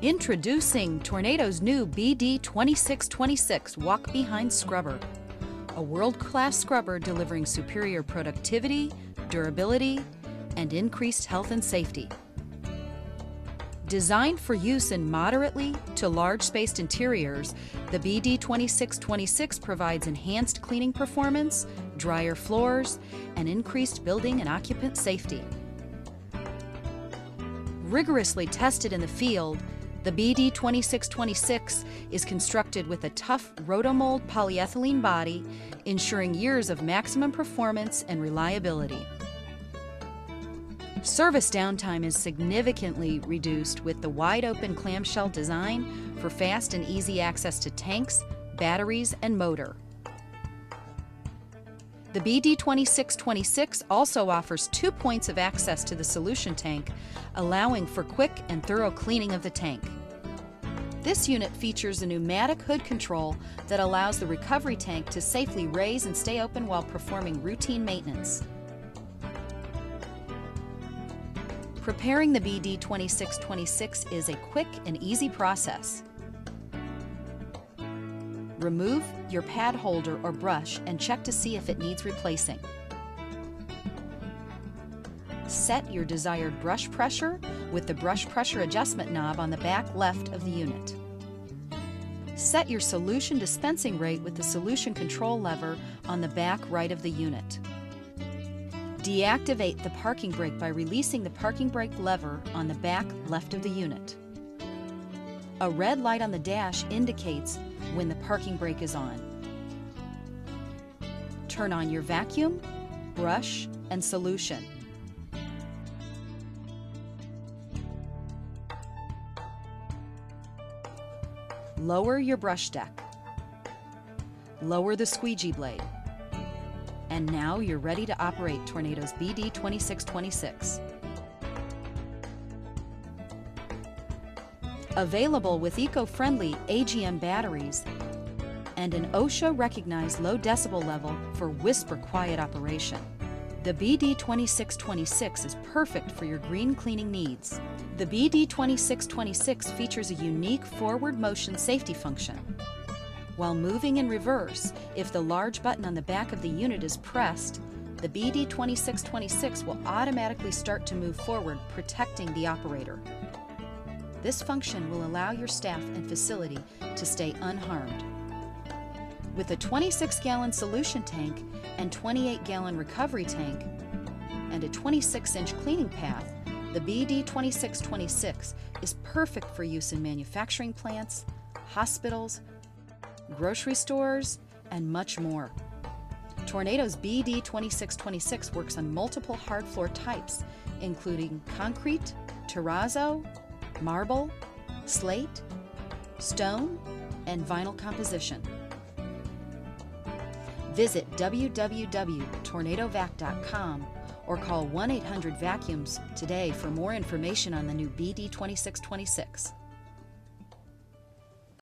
Introducing Tornado's new BD2626 Walk-Behind Scrubber, a world-class scrubber delivering superior productivity, durability, and increased health and safety. Designed for use in moderately to large-spaced interiors, the BD2626 provides enhanced cleaning performance, drier floors, and increased building and occupant safety. Rigorously tested in the field, the BD2626 is constructed with a tough rotomold polyethylene body, ensuring years of maximum performance and reliability. Service downtime is significantly reduced with the wide-open clamshell design for fast and easy access to tanks, batteries, and motor. The BD2626 also offers 2 points of access to the solution tank, allowing for quick and thorough cleaning of the tank. This unit features a pneumatic hood control that allows the recovery tank to safely raise and stay open while performing routine maintenance. Preparing the BD2626 is a quick and easy process. Remove your pad holder or brush and check to see if it needs replacing. Set your desired brush pressure with the brush pressure adjustment knob on the back left of the unit. Set your solution dispensing rate with the solution control lever on the back right of the unit. Deactivate the parking brake by releasing the parking brake lever on the back left of the unit. A red light on the dash indicates when the parking brake is on. Turn on your vacuum, brush, and solution. Lower your brush deck. Lower the squeegee blade. And now you're ready to operate Tornado's BD2626. Available with eco-friendly AGM batteries and an OSHA-recognized low decibel level for whisper-quiet operation. The BD2626 is perfect for your green cleaning needs. The BD2626 features a unique forward motion safety function. While moving in reverse, if the large button on the back of the unit is pressed, the BD2626 will automatically start to move forward, protecting the operator. This function will allow your staff and facility to stay unharmed. With a 26-gallon solution tank and 28-gallon recovery tank and a 26-inch cleaning path, the BD2626 is perfect for use in manufacturing plants, hospitals, grocery stores, and much more. Tornado's BD2626 works on multiple hard floor types, including concrete, terrazzo, marble, slate, stone, and vinyl composition. Visit www.tornadovac.com or call 1-800-VACUUMS today for more information on the new BD2626.